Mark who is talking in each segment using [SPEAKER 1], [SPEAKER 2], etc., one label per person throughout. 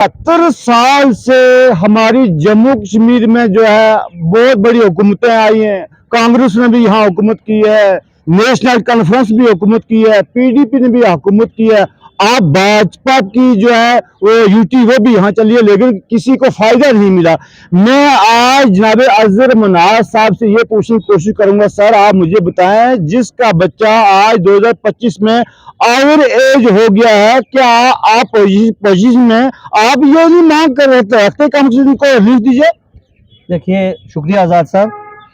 [SPEAKER 1] 70 साल से हमारी जम्मू कश्मीर में जो है बहुत बड़ी हुकूमतें आई हैं। कांग्रेस ने भी यहाँ हुकूमत की है, नेशनल कॉन्फ्रेंस भी हुकूमत की है, पीडीपी ने भी हुकूमत की है। आप भाजपा की जो है वो यूटी वो भी यहाँ चली है, लेकिन किसी को फायदा नहीं मिला। मैं आज जनाब अजहर मनाज साहब से ये पूछने की कोशिश करूंगा, सर आप मुझे बताएं, जिसका बच्चा आज 2025 में ओवर एज हो गया है, क्या आप पोजीशन में आप ये नहीं मांग कर रखते कम से कम को रिलीज दीजिए?
[SPEAKER 2] देखिए, शुक्रिया आज़ाद साहब।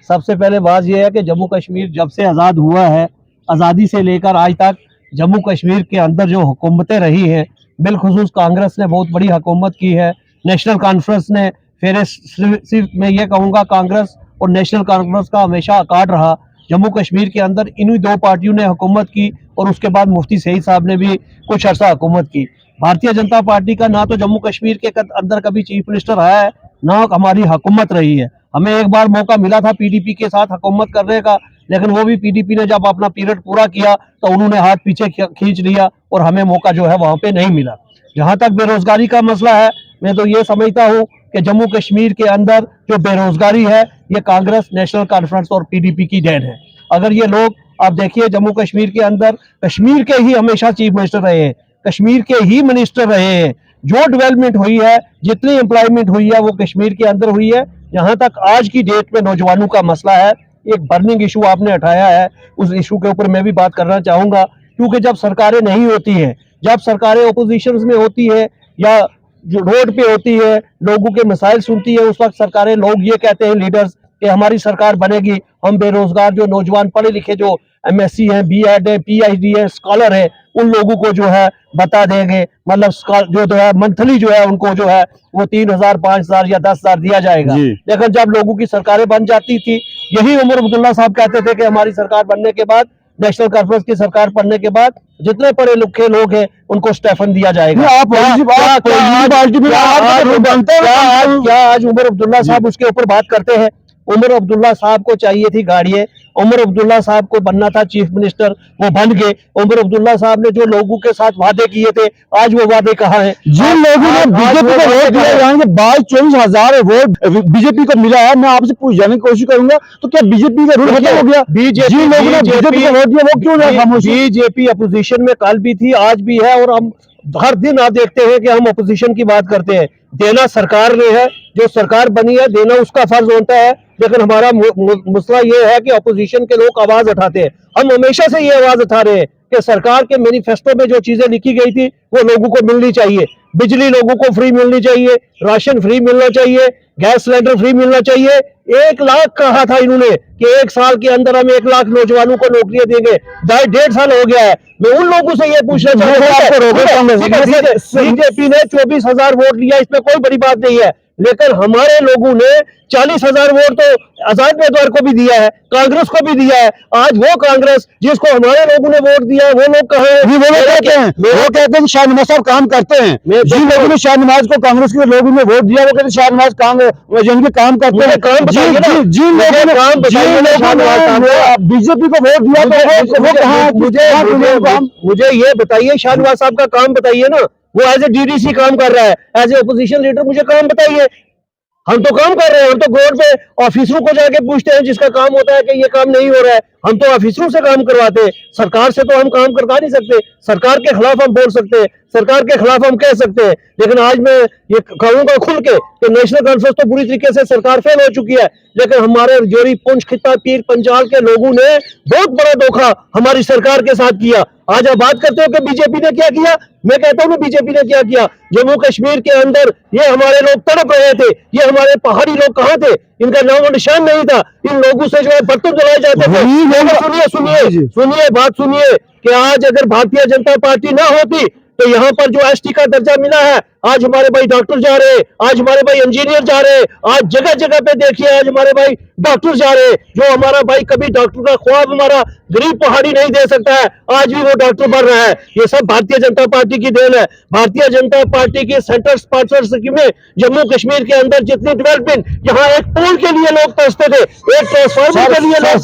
[SPEAKER 2] सबसे पहले बात यह है कि जम्मू कश्मीर जब से आज़ाद हुआ है, आज़ादी से लेकर आज तक जम्मू कश्मीर के अंदर जो हुकूमतें रही हैं, बिलखुसूस कांग्रेस ने बहुत बड़ी हुकूमत की है। नेशनल कॉन्फ्रेंस ने, फिर सिर्फ मैं ये कहूँगा कांग्रेस और नेशनल कॉन्फ्रेंस का हमेशा अकाट रहा। जम्मू कश्मीर के अंदर इन्हीं दो पार्टियों ने हुकूमत की और उसके बाद मुफ्ती सईद साहब ने भी कुछ अर्सा हुकूमत की। भारतीय जनता पार्टी का ना तो जम्मू कश्मीर के अंदर कभी चीफ मिनिस्टर आया है, ना हमारी हुकूमत रही है। हमें एक बार मौका मिला था पीडीपी के साथ हुकूमत करने का, लेकिन वो भी पीडीपी ने जब अपना पीरियड पूरा किया तो उन्होंने हाथ पीछे खींच लिया और हमें मौका जो है वहां पे नहीं मिला। जहां तक बेरोजगारी का मसला है, मैं तो ये समझता हूँ कि जम्मू कश्मीर के अंदर जो बेरोजगारी है, ये कांग्रेस, नेशनल कॉन्फ्रेंस और पीडीपी की देन है। अगर ये लोग, आप देखिए जम्मू कश्मीर के अंदर कश्मीर के ही हमेशा चीफ मिनिस्टर रहे हैं, कश्मीर के ही मिनिस्टर रहे हैं। जो डेवलपमेंट हुई है, जितनी एम्प्लॉयमेंट हुई है, वो कश्मीर के अंदर हुई है। जहां तक आज की डेट में नौजवानों का मसला है, एक बर्निंग इशू आपने उठाया है, उस इशू के ऊपर मैं भी बात करना चाहूंगा। क्योंकि जब सरकारें नहीं होती हैं, जब सरकारें ओपोजिशन में होती है या जो रोड पे होती है, लोगों के मसाइल सुनती है, उस वक्त सरकारें, लोग ये कहते हैं लीडर्स कि हमारी सरकार बनेगी, हम बेरोजगार जो नौजवान पढ़े लिखे जो एमएससी हैं, बीएड है, पीएचडी है, स्कॉलर है, उन लोगों को जो है बता देंगे, मतलब जो है मंथली जो है उनको जो है वो 3,000, 5,000 या 10,000 दिया जाएगा। लेकिन जब लोगों की सरकारें बन जाती थी, यही उमर अब्दुल्ला साहब कहते थे कि हमारी सरकार बनने के बाद, नेशनल कॉन्फ्रेंस की सरकार बनने के बाद जितने पढ़े लिखे लोग हैं उनको स्टेफन दिया जाएगा। क्या आज उमर अब्दुल्ला साहब उसके ऊपर बात करते हैं? उमर अब्दुल्ला साहब को चाहिए थी गाड़ियां, उमर अब्दुल्ला साहब को बनना था चीफ मिनिस्टर, वो बन गए। उमर अब्दुल्ला साहब ने जो लोगों के साथ वादे किए थे, आज वो वादे कहाँ हैं?
[SPEAKER 1] जिन लोगों ने बीजेपी को वोट दिया, यानी 22-24 हजार वोट बीजेपी को मिला है, मैं आपसे पूछ जाने की कोशिश करूंगा, तो क्या बीजेपी का रूल खत्म हो गया? जिन लोगों ने बीजेपी को वोट दिया वो क्यों नहीं खामोश?
[SPEAKER 2] बीजेपी अपोजिशन में कल भी थी, आज भी है, और हम हर दिन आप देखते हैं कि हम अपोजिशन की बात करते हैं। देना सरकार ने है, जो सरकार बनी है, देना उसका फर्ज होता है। लेकिन हमारा मसला ये है कि अपोजिशन के लोग आवाज उठाते हैं। हम हमेशा से ये आवाज उठा रहे हैं कि सरकार के मैनिफेस्टो में जो चीजें लिखी गई थी वो लोगों को मिलनी चाहिए। बिजली लोगों को फ्री मिलनी चाहिए, राशन फ्री मिलना चाहिए, गैस सिलेंडर फ्री मिलना चाहिए। 1 लाख कहा था इन्होंने कि 1 साल के अंदर हम 1 लाख नौजवानों को नौकरियां देंगे। 1.5 साल हो गया है। मैं उन लोगों से ये पूछना चाहता हूँ, बीजेपी ने 24,000 वोट लिया, इसमें कोई बड़ी बात नहीं है, लेकिन हमारे लोगों ने 40,000 वोट तो आजाद उम्मीदवार को भी दिया है, कांग्रेस को भी दिया है। आज वो कांग्रेस जिसको हमारे लोगों ने वोट दिया है, वो लोग कहाँ हैं?
[SPEAKER 1] वो कहते हैं शाहनवाज साहब काम करते हैं। जिन लोगों ने शाहनवाज को, कांग्रेस के लोगों ने वोट दिया, वो कहते हैं शाहनवाज काम करते हैं। जिन लोगों ने बीजेपी को वोट दिया तो वो कहाँ?
[SPEAKER 2] मुझे ये बताइए, शाहनवाज साहब का काम बताइए ना। वो एज ए डीडीसी काम कर रहा है, एज ए अपोजिशन लीडर मुझे काम बताइए। हम तो काम कर रहे हैं, हम तो ग्राउंड पे ऑफिसरों को जाके पूछते हैं, जिसका काम होता है कि ये काम नहीं हो रहा है, हम तो ऑफिसरों से काम करवाते हैं। सरकार से तो हम काम करवा नहीं सकते। सरकार के खिलाफ हम बोल सकते हैं, सरकार के खिलाफ हम कह सकते हैं, लेकिन आज मैं ये कहूंगा खुल के कि नेशनल कॉन्फ्रेंस तो पूरी तरीके से सरकार फेल हो चुकी है, लेकिन हमारे जोरी, पुंछ, खित्ता, पीर पंजाल के लोगों ने बहुत बड़ा धोखा हमारी सरकार के साथ किया। आज आप बात करते हो कि बीजेपी ने क्या किया, मैं कहता हूं बीजेपी ने क्या किया। जम्मू कश्मीर के अंदर ये हमारे लोग तड़प रहे थे, ये हमारे पहाड़ी लोग कहाँ थे? इनका नाम और निशान नहीं था। इन लोगों से जो है बर्तन जलाए जाते थे। सुनिए बात सुनिए कि आज अगर भारतीय जनता पार्टी ना होती तो यहाँ पर जो एसटी का दर्जा मिला है, आज हमारे भाई डॉक्टर जा रहे हैं, आज हमारे भाई इंजीनियर जा रहे हैं, आज जगह जगह पे देखिए आज हमारे भाई डॉक्टर जा रहे हैं। जो हमारा भाई कभी डॉक्टर का ख्वाब हमारा गरीब पहाड़ी नहीं दे सकता है, आज भी वो डॉक्टर बन रहा है। ये सब भारतीय जनता पार्टी की देन है। भारतीय जनता पार्टी की सेंटर स्पॉन्सर स्कीमें, जम्मू कश्मीर के अंदर जितनी डेवलपमेंट, यहाँ एक पुल के लिए लोग तरसते थे, एक ट्रांसफार्मर के लिए लोग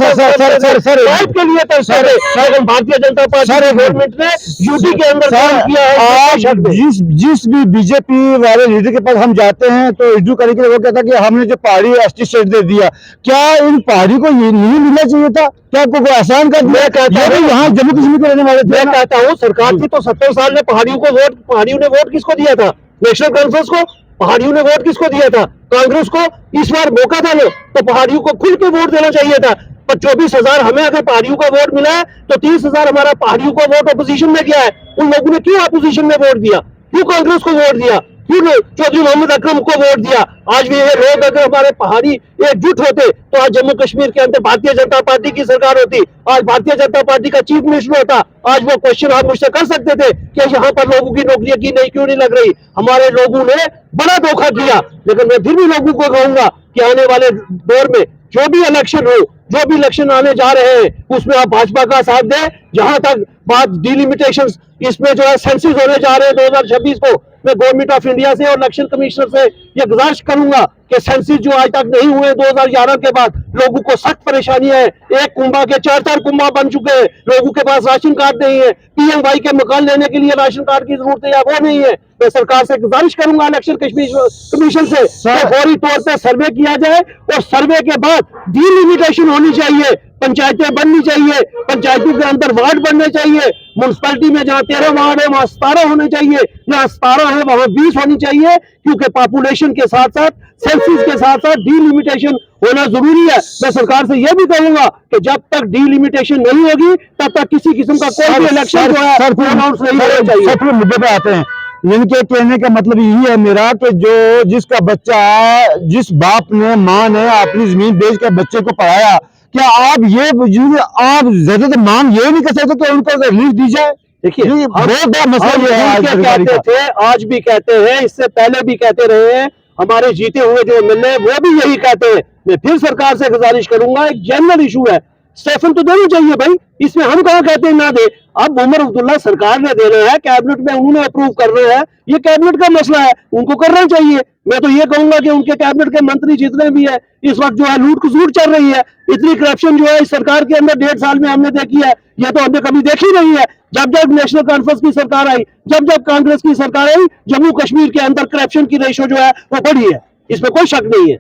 [SPEAKER 2] पाइप के लिए तरसते थे, लेकिन भारतीय जनता पार्टी गवर्नमेंट ने यूटी के अंदर काम किया है।
[SPEAKER 1] जिस भी बीजेपी वाले लीडर के पास हम जाते हैं तो इंटरव्यू करने के लिए वो कहता है कि हमने जो पहाड़ी एसटी स्टेट दे दिया, क्या इन पहाड़ी को ये नहीं मिलना चाहिए था? क्या कोई आसान कर दिया? ये भी यहाँ जम्मू कश्मीर के रहने वाले थे।
[SPEAKER 2] मैं कहता हूँ सरकार थी तो 70 साल में पहाड़ियों ने वोट किसको दिया था? नेशनल कॉन्फ्रेंस को। पहाड़ियों ने वोट किसको दिया था? कांग्रेस को। इस बार मौका था ना, तो पहाड़ियों को खुल के वोट देना चाहिए था। पर 24,000 हमें अगर पहाड़ियों का वोट मिला है तो 30,000 हमारा पहाड़ियों का वोट अपोजिशन में गया है। उन लोगों ने क्यों अपोजिशन में वोट दिया? क्यों कांग्रेस को वोट दिया? क्यों चौधरी मोहम्मद अकरम को वोट दिया? आज भी ये लोग अगर हमारे पहाड़ी एकजुट होते तो आज जम्मू कश्मीर के अंदर भारतीय जनता पार्टी की सरकार होती, आज भारतीय जनता पार्टी का चीफ मिनिस्टर होता। आज वो क्वेश्चन आप मुझसे कर सकते थे कि यहाँ पर लोगों की नौकरियां की नहीं, क्यों नहीं लग रही? हमारे लोगों ने बड़ा धोखा किया। लेकिन मैं फिर भी लोगों को कहूंगा कि आने वाले दौर में जो भी इलेक्शन हो, जो भी इलेक्शन आने जा रहे हैं, उसमें आप भाजपा का साथ दें। जहां तक बात डिलिमिटेशन, इसमें जो है सेंसिस होने जा रहे हैं 2026 को, मैं गवर्नमेंट ऑफ इंडिया से और इलेक्शन कमिश्नर से ये गुजारिश करूंगा कि सेंसिस जो आज तक नहीं हुए 2011 के बाद, लोगों को सख्त परेशानी है। एक कुंभा के 4 कुंभा बन चुके हैं, लोगों के पास राशन कार्ड नहीं है, पीएमवाई के मकान लेने के लिए राशन कार्ड की जरूरत है, वो नहीं है। मैं सरकार से गुजारिश करूंगा इलेक्शन कमीशन से फौरी तौर पर सर्वे किया जाए और सर्वे के बाद डिलिमिटेशन होनी चाहिए, पंचायतें बननी चाहिए, पंचायतों के अंदर वार्ड बनने चाहिए। म्यूनसिपैलिटी में जहां 13 वार्ड है वहां 17 होने चाहिए, जहां 17 है वहां 20 होनी चाहिए, क्योंकि पॉपुलेशन के साथ साथ सेंसस के साथ साथ डिलिमिटेशन होना जरूरी है। मैं सरकार से यह भी कहूंगा कि जब तक डिलिमिटेशन नहीं होगी तब तक किसी किस्म का कोई भी इलेक्शन जो है अनाउंस नहीं होना चाहिए।
[SPEAKER 1] फिर मुद्दे पे आते हैं। इनके कहने का मतलब यही है मेरा कि जो जिसका बच्चा, जिस बाप ने माँ ने अपनी जमीन बेच कर बच्चे को पढ़ाया, क्या आप आप ज्यादा मांग ये नहीं कर सकते कि उनको रिलीफ दी जाए?
[SPEAKER 2] देखिए,
[SPEAKER 1] बहुत बड़ा मसला ये है।
[SPEAKER 2] कहते थे, आज भी कहते हैं, इससे पहले भी कहते रहे हैं, हमारे जीते हुए जो एमएलए वो भी यही कहते हैं। मैं फिर सरकार से गुजारिश करूंगा, एक जनरल इशू है, स्टेफन तो देना चाहिए भाई, इसमें हम कहाँ कहते हैं ना दे। अब उमर अब्दुल्ला सरकार ने देना है, कैबिनेट में उन्होंने अप्रूव करना है, ये कैबिनेट का मसला है, उनको करना चाहिए। मैं तो ये कहूंगा कि उनके कैबिनेट के मंत्री जितने भी है इस वक्त जो है लूट खसूट चल रही है। इतनी करप्शन जो है इस सरकार के अंदर 1.5 साल में हमने देखी है, यह तो हमने कभी देखी नहीं है। जब जब नेशनल कॉन्फ्रेंस की सरकार आई, जब जब कांग्रेस की सरकार आई, जम्मू कश्मीर के अंदर करप्शन की रेशो जो है वो बढ़ी है, इसमें कोई शक नहीं है।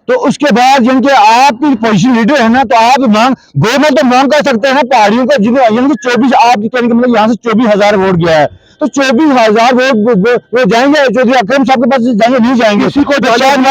[SPEAKER 1] तो उसके बाद जिनके आप पोजिशन लीडर है ना, तो आप मांग गवर्नमेंट तो मांग कर सकते हैं ना पहाड़ियों को, जिन्हें यानी कि 24 आप कहने का मतलब यहाँ से 24,000 वोट गया है, तो 24,000 वोट वो जाएंगे चौधरी अकरम साहब के पास जाएंगे? नहीं जाएंगे।
[SPEAKER 2] किसी को
[SPEAKER 1] के पास जाएंगे?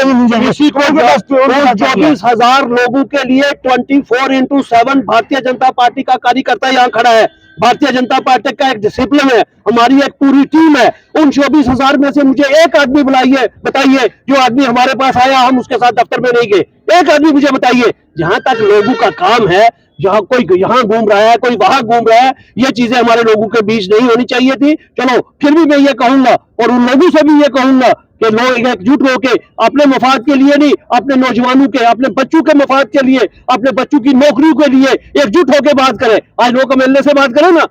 [SPEAKER 1] नहीं जाएंगे।
[SPEAKER 2] किसी को 24,000 लोगों के लिए 24/7 भारतीय जनता पार्टी का कार्यकर्ता यहाँ खड़ा है। भारतीय जनता पार्टी का एक डिसिप्लिन है, हमारी एक पूरी टीम है। उन 24,000 में से मुझे एक आदमी बताइए जो आदमी हमारे पास आया हम उसके साथ दफ्तर में नहीं गए। एक आदमी मुझे बताइए। जहां तक लोगों का काम है, जहां कोई यहाँ घूम रहा है, कोई वहां घूम रहा है, ये चीजें हमारे लोगों के बीच नहीं होनी चाहिए थी। चलो फिर भी मैं ये कहूंगा और उन लोगों से भी ये कहूंगा कि लोग एकजुट होके अपने मफाद के लिए नहीं, अपने नौजवानों के, अपने बच्चों के मफाद के लिए, अपने बच्चों की नौकरियों के लिए एकजुट होकर बात करें। आज लोग एमएलए से बात करें ना,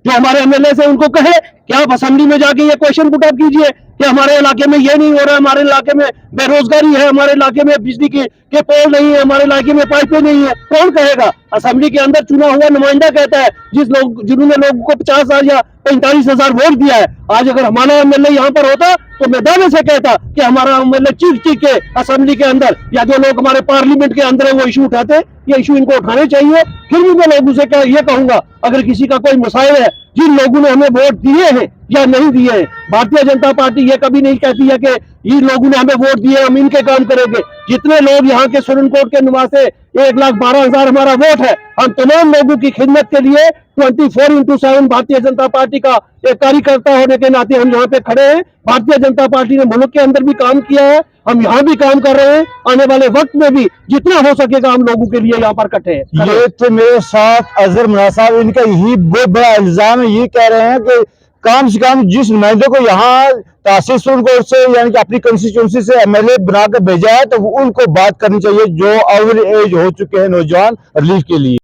[SPEAKER 2] जो हमारे एमएलए से उनको कहे कि आप असेंबली में जाके ये क्वेश्चन पुट अप कीजिए कि हमारे इलाके में ये नहीं हो रहा, हमारे इलाके में बेरोजगारी है, हमारे इलाके में बिजली के पोल नहीं है, हमारे इलाके में पाइपें नहीं है। कौन कहेगा? असेंबली के अंदर चुना हुआ नुमाइंदा कहता है, जिन्होंने लोगों को 50,000 या 45,000 वोट दिया है। आज अगर हमारा एमएलए यहाँ पर होता तो मैं दावे से कहता कि हमारा एमएलए चीख के असेंबली के अंदर या जो लोग हमारे पार्लियामेंट के अंदर है वो इशू उठाते, ये इशू इनको उठाने चाहिए। फिर भी मैं लोगों से ये कहूंगा, अगर किसी का कोई मसाइल है, जिन लोगों ने हमें वोट दिए हैं या नहीं दिए हैं, भारतीय जनता पार्टी ये कभी नहीं कहती है कि ये लोगों ने हमें वोट दिए हम इनके काम करेंगे। जितने लोग यहाँ के सुप्रीम कोर्ट के निवासी 1,12,000 हमारा वोट है, हम तमाम लोगों की खिदमत के लिए 24/7 भारतीय जनता पार्टी का एक कार्यकर्ता होने के नाते हम यहाँ पे खड़े हैं। भारतीय जनता पार्टी ने मुल्क के अंदर भी काम किया है, हम यहाँ भी काम कर रहे हैं, आने वाले वक्त में भी जितना हो सकेगा हम लोगों के लिए यहाँ पर इकट्ठे हैं।
[SPEAKER 1] ये तो मेरे साथ अजहर मुना साहब, इनका यही बहुत बड़ा इल्जाम है। ये कह रहे हैं कि कम से कम जिस नुमाइंदे को यहाँ तहसील सुप्रीम कोर्ट से यानी कि अपनी कंस्टिट्यूंसी से एमएलए बनाकर भेजा है, तो उनको बात करनी चाहिए जो ओवर एज हो चुके हैं नौजवान रिलीफ के लिए।